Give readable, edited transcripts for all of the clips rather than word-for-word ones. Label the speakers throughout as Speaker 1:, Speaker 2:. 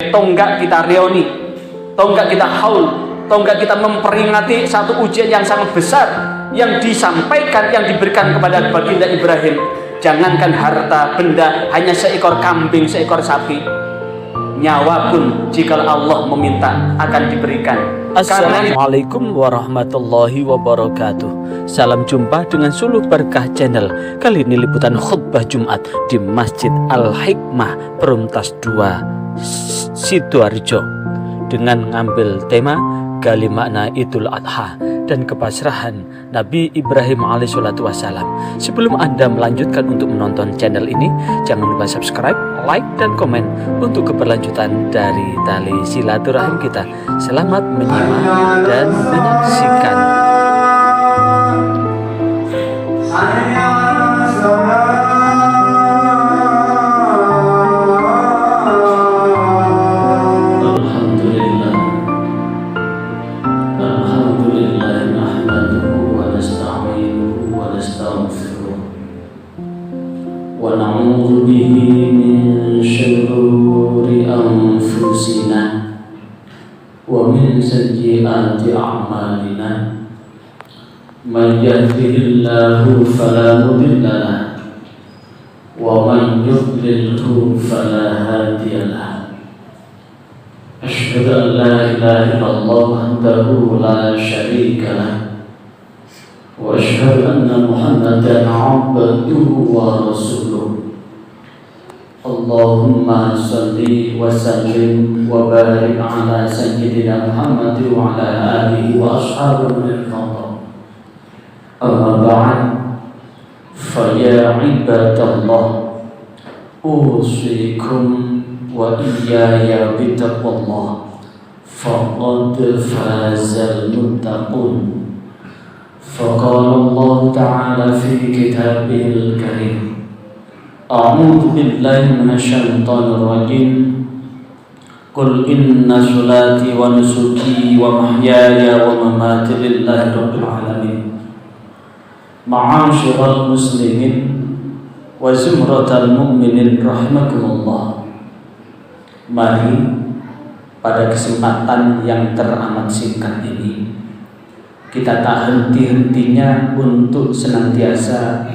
Speaker 1: sebagai tonggak kita reoni, tonggak kita haul, tonggak kita memperingati satu ujian yang sangat besar yang disampaikan, yang diberikan kepada baginda Ibrahim. Jangankan harta benda, hanya seekor kambing, seekor sapi, nyawa pun jika Allah meminta akan diberikan.
Speaker 2: Assalamualaikum warahmatullahi wabarakatuh. Salam jumpa dengan Suluh Berkah Channel. Kali ini liputan khutbah Jumat di Masjid Al-Hikmah Perumtas 2 Sidoarjo dengan ngambil tema gali makna Idul Adha dan kepasrahan Nabi Ibrahim alaihissalatu wassalam. Sebelum Anda melanjutkan untuk menonton channel ini, jangan lupa subscribe, like, dan komen untuk keberlanjutan dari tali silaturahim kita. Selamat menyimak dan menyaksikan.
Speaker 3: ونعوذ به من شرور أنفسنا ومن سيئات أعمالنا من يهده الله فلا مضل له ومن يضلله فلا هادي له أشهد أن لا إله إلا الله وحده لا شريك له وأشهد أن محمدا عبده ورسوله اللهم صل وسلم وبارك على سيدنا محمد وعلى آله وأصحابه الفضل أما بعد فيا عباد الله أوصيكم وإياي بتقوى الله فقد فاز المتقون فقال الله تعالى في كتابه الكريم أعوذ بالله من الشيطان الرجيم قل إن صلاتي ونسكي ومحياي ومماتي لله رب العالمين معاشر المسلمين وزمرة المؤمنين رحمكم الله. Mari pada kesempatan yang teramat singkat ini kita tak henti-hentinya untuk senantiasa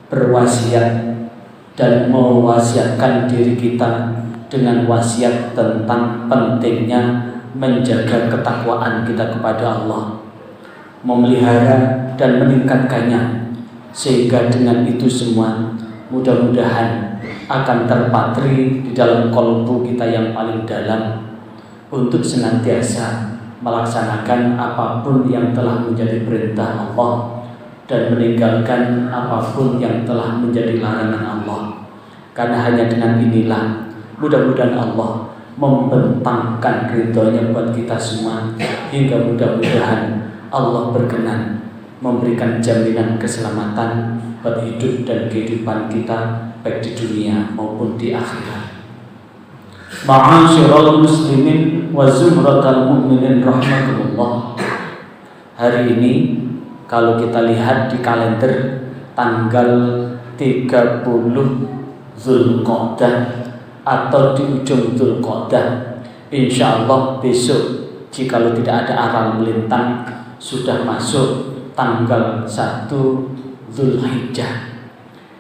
Speaker 3: berwasiat dan mewasiatkan diri kita dengan wasiat tentang pentingnya menjaga ketakwaan kita kepada Allah, memelihara dan meningkatkannya, sehingga dengan itu semua mudah-mudahan akan terpatri di dalam kolbu kita yang paling dalam untuk senantiasa melaksanakan apapun yang telah menjadi perintah Allah dan meninggalkan apapun yang telah menjadi larangan Allah. Karena hanya dengan inilah mudah-mudahan Allah membentangkan ridhonya buat kita semua, hingga mudah-mudahan Allah berkenan memberikan jaminan keselamatan buat hidup dan kehidupan kita baik di dunia maupun di akhirat. Ma'asyiral muslimin wa zumratal mu'minin rahimakumullah. Hari ini kalau kita lihat di kalender tanggal 30 Zulqa'dah atau di ujung Zulqa'dah, insyaallah besok jikalau tidak ada aral melintang sudah masuk tanggal 1 Zulhijjah,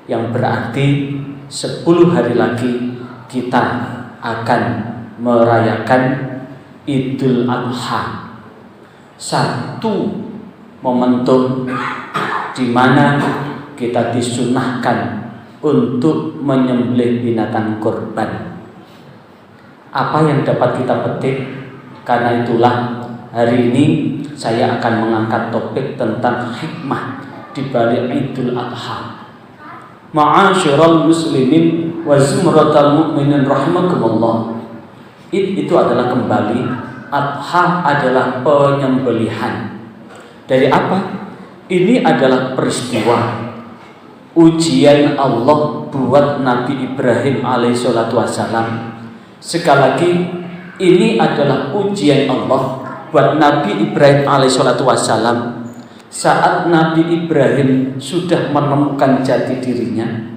Speaker 3: yang berarti 10 hari lagi kita akan merayakan Idul Adha, satu momentum di mana kita disunahkan untuk menyembelih binatang kurban. Apa yang dapat kita petik? Karena itulah hari ini saya akan mengangkat topik tentang hikmah di balik Idul Adha. Ma'asyiral muslimin wa zumratal mu'minin rahimakumullah. Itu adalah kembali, Adha adalah penyembelihan. Dari apa? Ini adalah peristiwa ujian Allah buat Nabi Ibrahim alaihissalatu wassalam. Sekali lagi, ini adalah ujian Allah buat Nabi Ibrahim alaihissalatu wassalam. Saat Nabi Ibrahim sudah menemukan jati dirinya,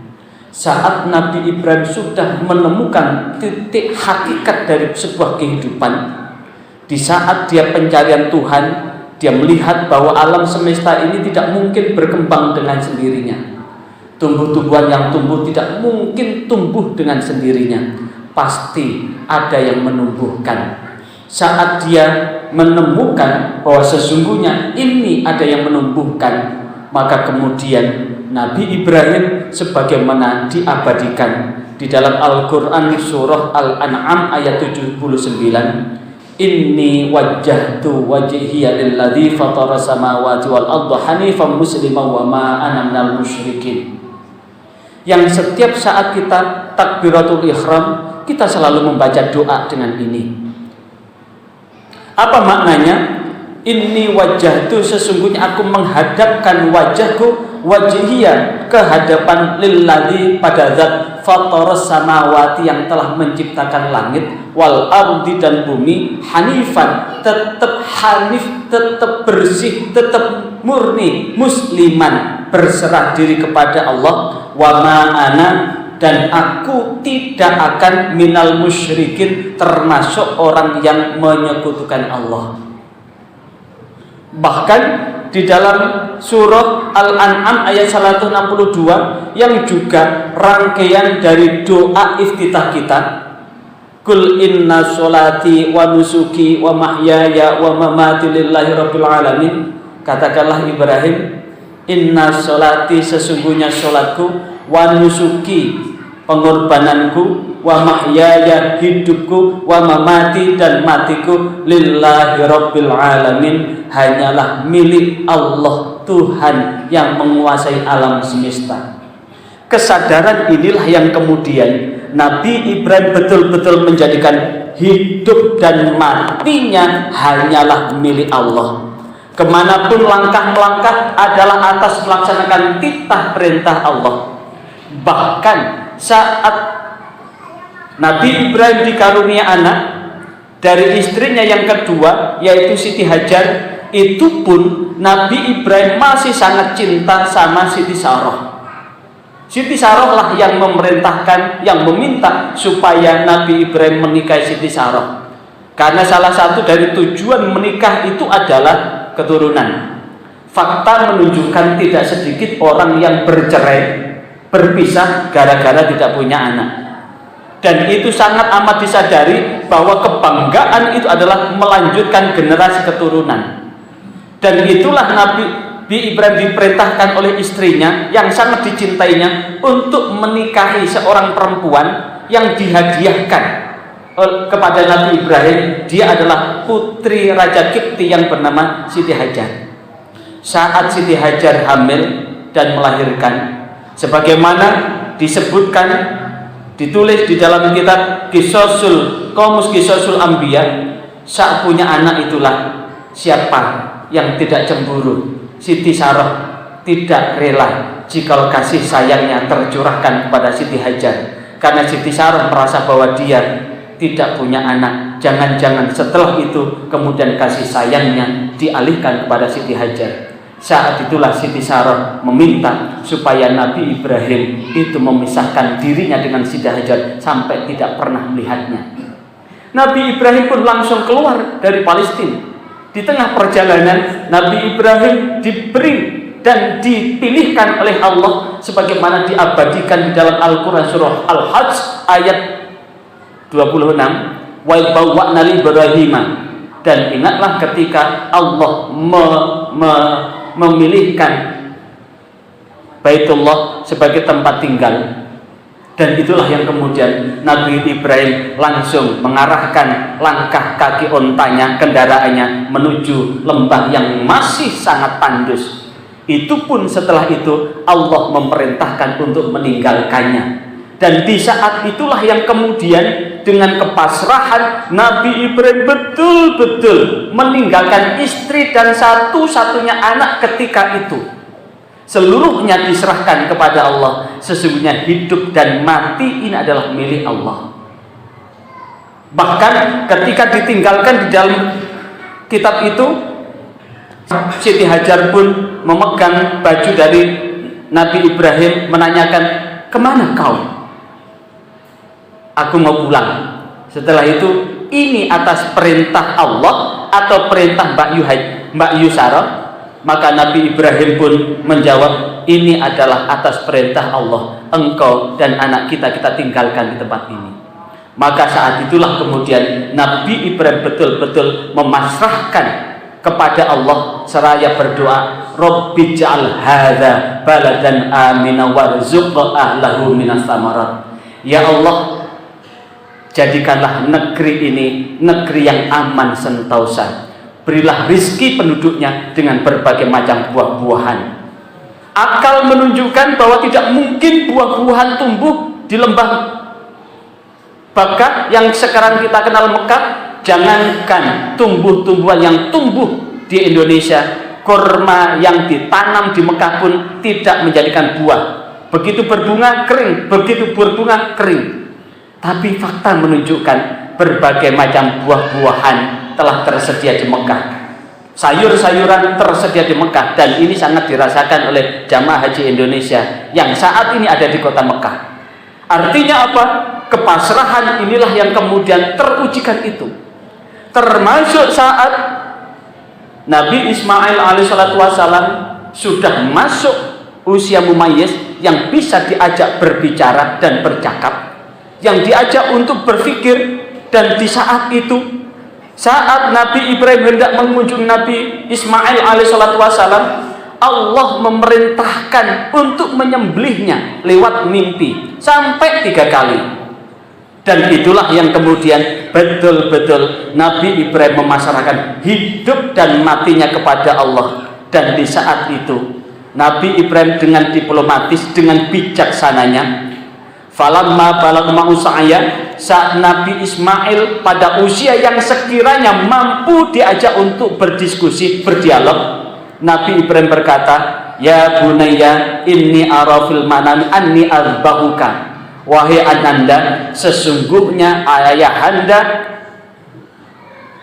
Speaker 1: Saat Nabi Ibrahim sudah menemukan titik hakikat dari sebuah kehidupan, di saat dia pencarian Tuhan, dia melihat bahwa alam semesta ini tidak mungkin berkembang dengan sendirinya. Tumbuh-tumbuhan yang tumbuh tidak mungkin tumbuh dengan sendirinya, pasti ada yang menumbuhkan. Saat dia menemukan bahwa sesungguhnya ini ada yang menumbuhkan, maka kemudian Nabi Ibrahim sebagaimana diabadikan di dalam Al-Quran surah Al-An'am ayat 79, Inni wajjahtu wajhiya lilladzi fatara samawati wal arda hanifan musliman wa ma ana minal musyrikin. Yang setiap saat kita takbiratul ihram, kita selalu membaca doa dengan ini. Apa maknanya? Inni wajjahtu, sesungguhnya aku menghadapkan wajahku, wajhiya, kehadapan lilladzi, pada zat fataras samawati, yang telah menciptakan langit, wal ardi, dan bumi, hanifan, tetap hanif, tetap bersih, tetap murni, musliman, berserah diri kepada Allah, wa ma'ana, dan aku tidak akan minal musyrikin, termasuk orang yang menyekutukan Allah. Bahkan di dalam surah Al-An'am ayat 162 yang juga rangkaian dari doa iftitah kita, Qul inna sholati wa nusuki wa mahyaya wa mamati lillahi rabbil alamin. Katakanlah Ibrahim, inna sholati, sesungguhnya sholatku, wa nusuki, pengorbananku, wa mahyaya, hidupku, wa mamati, dan matiku, lillahi rabbil alamin, hanyalah milik Allah, Tuhan yang menguasai alam semesta. Kesadaran inilah yang kemudian Nabi Ibrahim betul-betul menjadikan hidup dan matinya hanyalah milik Allah. Kemanapun langkah melangkah adalah atas melaksanakan titah perintah Allah. Bahkan saat Nabi Ibrahim dikarunia anak dari istrinya yang kedua, yaitu Siti Hajar, itu pun Nabi Ibrahim masih sangat cinta sama Siti Sarah. Siti Sarah lah yang memerintahkan, yang meminta supaya Nabi Ibrahim menikahi Siti Sarah, karena salah satu dari tujuan menikah itu adalah keturunan. Fakta menunjukkan tidak sedikit orang yang bercerai, berpisah gara-gara tidak punya anak. Dan itu sangat amat disadari bahwa kebanggaan itu adalah melanjutkan generasi keturunan. Dan itulah Nabi Ibrahim diperintahkan oleh istrinya yang sangat dicintainya untuk menikahi seorang perempuan yang dihadiahkan kepada Nabi Ibrahim. Dia adalah putri Raja Kipti yang bernama Siti Hajar. Saat Siti Hajar hamil dan melahirkan, sebagaimana disebutkan, ditulis di dalam kitab Qamus Qisasul Anbiya, saat punya anak itulah siapa yang tidak cemburu. Siti Sarah tidak rela jika kasih sayangnya tercurahkan kepada Siti Hajar, karena Siti Sarah merasa bahwa dia tidak punya anak. Jangan-jangan setelah itu kemudian kasih sayangnya dialihkan kepada Siti Hajar. Saat itulah Siti Sarah meminta supaya Nabi Ibrahim itu memisahkan dirinya dengan Siti Hajar sampai tidak pernah melihatnya. Nabi Ibrahim pun langsung keluar dari Palestina. Di tengah perjalanan, Nabi Ibrahim diberi dan dipilihkan oleh Allah sebagaimana diabadikan di dalam Al-Quran surah Al-Hajj ayat 26, wa bawwa'na li Ibrahim, dan ingatlah ketika Allah memilihkan Baitullah sebagai tempat tinggal. Dan itulah yang kemudian Nabi Ibrahim langsung mengarahkan langkah kaki ontanya, kendaraannya menuju lembah yang masih sangat tandus. Itu pun setelah itu Allah memerintahkan untuk meninggalkannya. Dan di saat itulah yang kemudian dengan kepasrahan Nabi Ibrahim betul-betul meninggalkan istri dan satu-satunya anak ketika itu. Seluruhnya diserahkan kepada Allah. Sesungguhnya hidup dan mati ini adalah milik Allah. Bahkan ketika ditinggalkan di dalam kitab itu, Siti Hajar pun memegang baju dari Nabi Ibrahim, menanyakan, kemana kau? Aku mau pulang. Setelah itu, ini atas perintah Allah atau perintah Mbak Yusara? Maka Nabi Ibrahim pun menjawab, ini adalah atas perintah Allah. Engkau dan anak kita tinggalkan di tempat ini. Maka saat itulah kemudian Nabi Ibrahim betul-betul memasrahkan kepada Allah seraya berdoa, Rabbi ja'al hadza baladan amina warzuq ahlahu minas samarat. Ya Allah, jadikanlah negeri ini negeri yang aman sentosa. Berilah rizki penduduknya dengan berbagai macam buah-buahan. Akal menunjukkan bahwa tidak mungkin buah-buahan tumbuh di lembah Bakkah yang sekarang kita kenal Mekah. Jangankan tumbuh-tumbuhan yang tumbuh di Indonesia, kurma yang ditanam di Mekah pun tidak menjadikan buah. Begitu berbunga kering, begitu berbunga kering. Tapi fakta menunjukkan berbagai macam buah-buahan telah tersedia di Mekah. Sayur-sayuran tersedia di Mekah, dan ini sangat dirasakan oleh jamaah haji Indonesia yang saat ini ada di kota Mekah. Artinya apa? Kepasrahan inilah yang kemudian terujikan itu. Termasuk saat Nabi Ismail alaihissalam sudah masuk usia mumayyiz yang bisa diajak berbicara dan bercakap, yang diajak untuk berpikir. Dan di saat itu, saat Nabi Ibrahim hendak mengunjungi Nabi Ismail alaihissalam, Allah memerintahkan untuk menyembelihnya lewat mimpi sampai 3 kali. Dan itulah yang kemudian betul-betul Nabi Ibrahim memasrahkan hidup dan matinya kepada Allah. Dan di saat itu Nabi Ibrahim dengan diplomatis, dengan bijaksananya, falamma balagha ma'u sa'ya, saat Nabi Ismail pada usia yang sekiranya mampu diajak untuk berdiskusi, berdialog, Nabi Ibrahim berkata, ya bunayya inni ara fil manami anni azbahuka. Wahai ananda, sesungguhnya ayahanda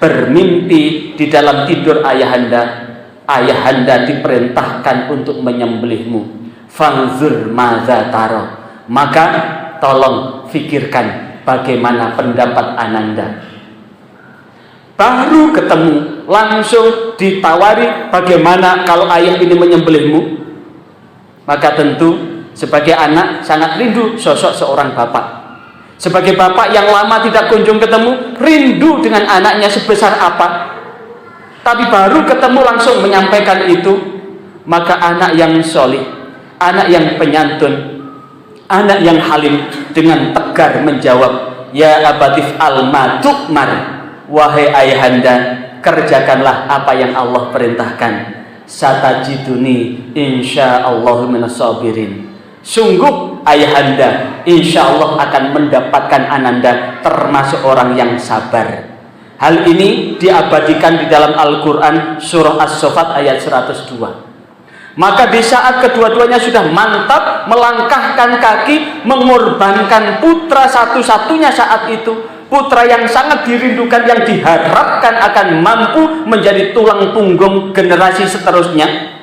Speaker 1: bermimpi di dalam tidur ayahanda. Ayahanda diperintahkan untuk menyembelihmu. Fanzur madza tara. Maka tolong fikirkan bagaimana pendapat ananda. Baru ketemu, langsung ditawari bagaimana kalau ayah ini menyembelihmu. Maka tentu sebagai anak sangat rindu sosok seorang bapak. Sebagai bapak yang lama tidak kunjung ketemu, rindu dengan anaknya sebesar apa. Tapi baru ketemu langsung menyampaikan itu. Maka anak yang solih, anak yang penyantun, anak yang halim dengan tegar menjawab, ya abatif al-ma tu'mar. Wahai ayahanda, kerjakanlah apa yang Allah perintahkan. Satajiduni insyaallahu minas sabirin. Sungguh ayahanda insyaallah akan mendapatkan ananda termasuk orang yang sabar. Hal ini diabadikan di dalam Al-Quran surah As-Saffat ayat 102. Maka di saat kedua-duanya sudah mantap melangkahkan kaki, mengorbankan putra satu-satunya saat itu, putra yang sangat dirindukan, yang diharapkan akan mampu menjadi tulang punggung generasi seterusnya,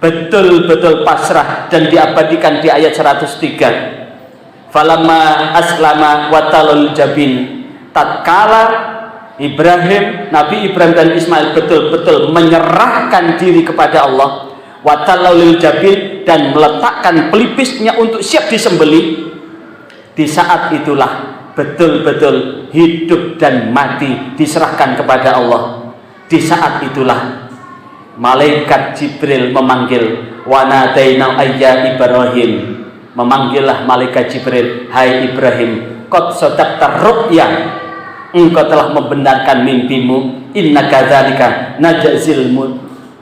Speaker 1: betul-betul pasrah. Dan diabadikan di ayat 103, falamma aslama watalul jabin. Tatkala Nabi Ibrahim dan Ismail betul-betul menyerahkan diri kepada Allah, watalul jabin, dan meletakkan pelipisnya untuk siap disembelih, di saat itulah betul-betul hidup dan mati diserahkan kepada Allah. Di saat itulah malaikat Jibril memanggil, wa nadaina ayya Ibrahim. Memanggillah malaikat Jibril, hai Ibrahim, qad sadaqta ru'ya, engkau telah membenarkan mimpimu. Inna kadzalika najzil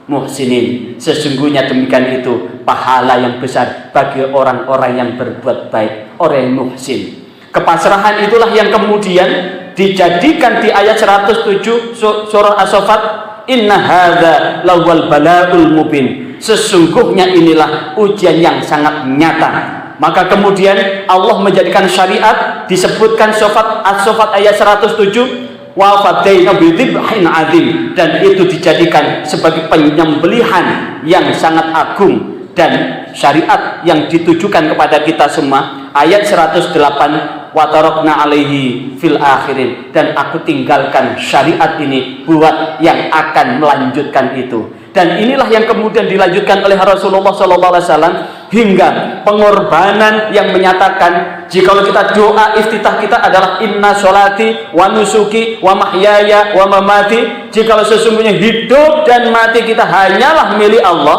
Speaker 1: muhsinin. Sesungguhnya demikian itu pahala yang besar bagi orang-orang yang berbuat baik, orang yang muhsin. Kepasrahan itulah yang kemudian dijadikan di ayat 107 surah As-Saffat, inna hadza lawal balaul mubin. Sesungguhnya inilah ujian yang sangat nyata. Maka kemudian Allah menjadikan syariat, disebutkan As-Saffat ayat 107, wa fadaina bidzibhin azim, dan itu dijadikan sebagai penyembelihan yang sangat agung. dan syariat yang ditujukan kepada kita semua. Ayat 108, wa tarakna alaihi fil akhirin, dan aku tinggalkan syariat ini buat yang akan melanjutkan itu. Dan inilah yang kemudian dilanjutkan oleh Rasulullah SAW hingga pengorbanan yang menyatakan jikalau kita doa iftitah kita adalah inna sholati wa nusuki wa mahyaya wa mamati, jikalau sesungguhnya hidup dan mati kita hanyalah milik Allah,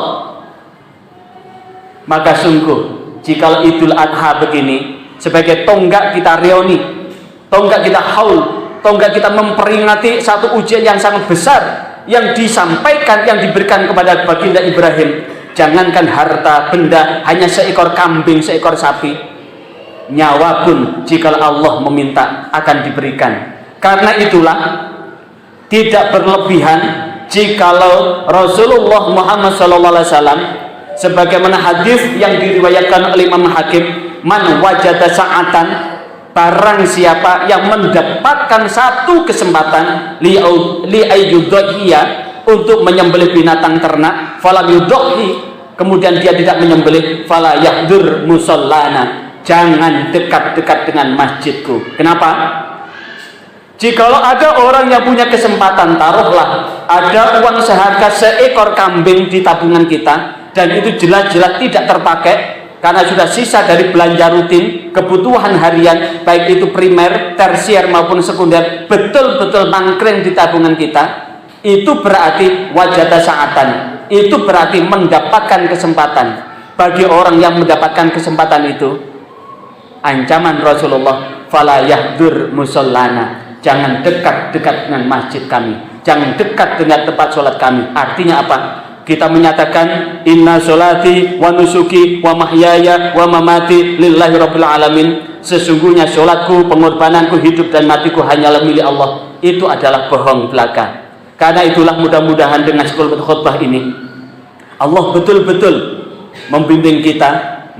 Speaker 1: maka sungguh jikalau Idul Adha begini sebagai tonggak kita reuni, tonggak kita haul, tonggak kita memperingati satu ujian yang sangat besar yang disampaikan, yang diberikan kepada baginda Ibrahim. Jangankan harta benda, hanya seekor kambing, seekor sapi, nyawa pun jika Allah meminta akan diberikan. Karena itulah tidak berlebihan jikalau Rasulullah Muhammad SAW sebagaimana hadis yang diriwayatkan oleh Imam Hakim, man wajada sa'atan, barang siapa yang mendapatkan satu kesempatan li ayyudhiya, untuk menyembelih binatang ternak, falam yudhi, kemudian dia tidak menyembelih, fala yahdur musallana, jangan dekat-dekat dengan masjidku. Kenapa? Jikalau ada orang yang punya kesempatan, taruhlah ada uang seharga seekor kambing di tabungan kita, dan itu jelas-jelas tidak terpakai karena sudah sisa dari belanja rutin, kebutuhan harian, baik itu primer, tersier maupun sekunder, betul-betul mangkring di tabungan kita, itu berarti wajada sa'atan, itu berarti mendapatkan kesempatan. Bagi orang yang mendapatkan kesempatan itu, ancaman Rasulullah, fala yahdur musallana, jangan dekat-dekat dengan masjid kami, jangan dekat dengan tempat sholat kami. Artinya apa? Kita menyatakan inna sholati wa nusuki wa mahyaya wa mamati lillahi rabbil alamin, sesungguhnya sholatku, pengorbananku, hidup dan matiku hanyalah milik Allah. Itu adalah bohong belaka. Karena itulah mudah-mudahan dengan sekolah khutbah ini Allah betul-betul membimbing kita,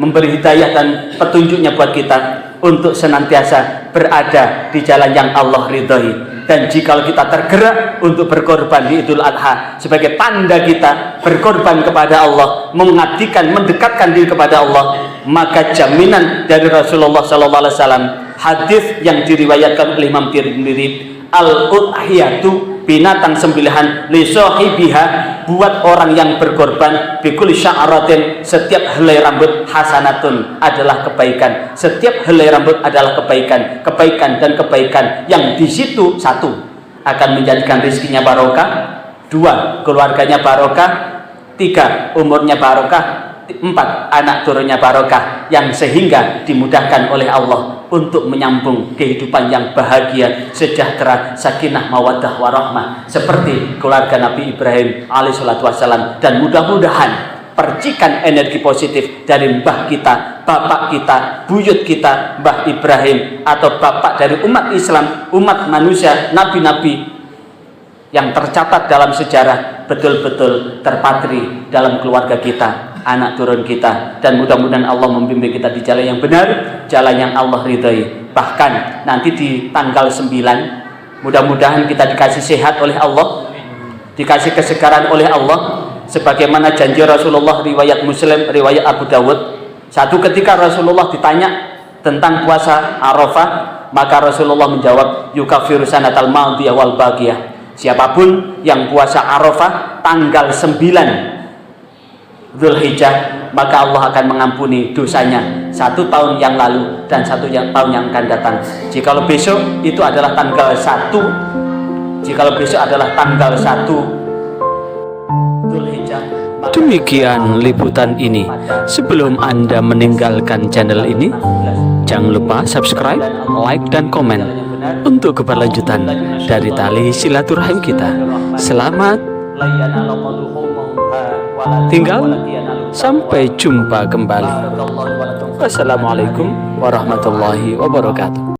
Speaker 1: memberi hidayah dan petunjuknya buat kita untuk senantiasa berada di jalan yang Allah ridhoi. Dan jika kita tergerak untuk berkorban di Idul Adha sebagai tanda kita berkorban kepada Allah, mengabdikan, mendekatkan diri kepada Allah, maka jaminan dari Rasulullah SAW, hadis yang diriwayatkan oleh Imam Tirmidzi, al-udhiyatu, binatang sembelihan, li sahibiha, buat orang yang berkorban, bikul sya'ratin, setiap helai rambut, hasanatun, adalah kebaikan. Setiap helai rambut adalah kebaikan. Kebaikan dan kebaikan yang di situ, satu, akan menjadikan rezekinya barokah, dua, keluarganya barokah, tiga, umurnya barokah, empat, anak turunnya barokah, yang sehingga dimudahkan oleh Allah untuk menyambung kehidupan yang bahagia, sejahtera, sakinah, mawaddah, warahmah, seperti keluarga Nabi Ibrahim alaihissalatu wassalam. Dan mudah-mudahan percikan energi positif dari mbah kita, bapak kita, buyut kita, Mbah Ibrahim, atau bapak dari umat Islam, umat manusia, nabi-nabi yang tercatat dalam sejarah, betul-betul terpatri dalam keluarga kita, anak turun kita. Dan mudah-mudahan Allah membimbing kita di jalan yang benar, jalan yang Allah ridhai. Bahkan nanti di tanggal 9, mudah-mudahan kita dikasih sehat oleh Allah, dikasih kesegaran oleh Allah, sebagaimana janji Rasulullah, riwayat Muslim, riwayat Abu Dawud. Satu ketika Rasulullah ditanya tentang puasa Arafah, maka Rasulullah menjawab, yukafiru sanatal madiyah wal baqiyah, siapapun yang puasa Arafah tanggal 9 Dzulhijjah, maka Allah akan mengampuni dosanya 1 tahun yang lalu dan 1 tahun yang akan datang. Jikalau besok itu adalah tanggal 1, jikalau besok adalah tanggal 1 Dzulhijjah.
Speaker 2: Demikian liputan ini. Sebelum Anda meninggalkan channel ini, jangan lupa subscribe, like, dan komen untuk keberlanjutan dari tali silaturahim kita. Selamat tinggal, sampai jumpa kembali. Wassalamualaikum warahmatullahi wabarakatuh.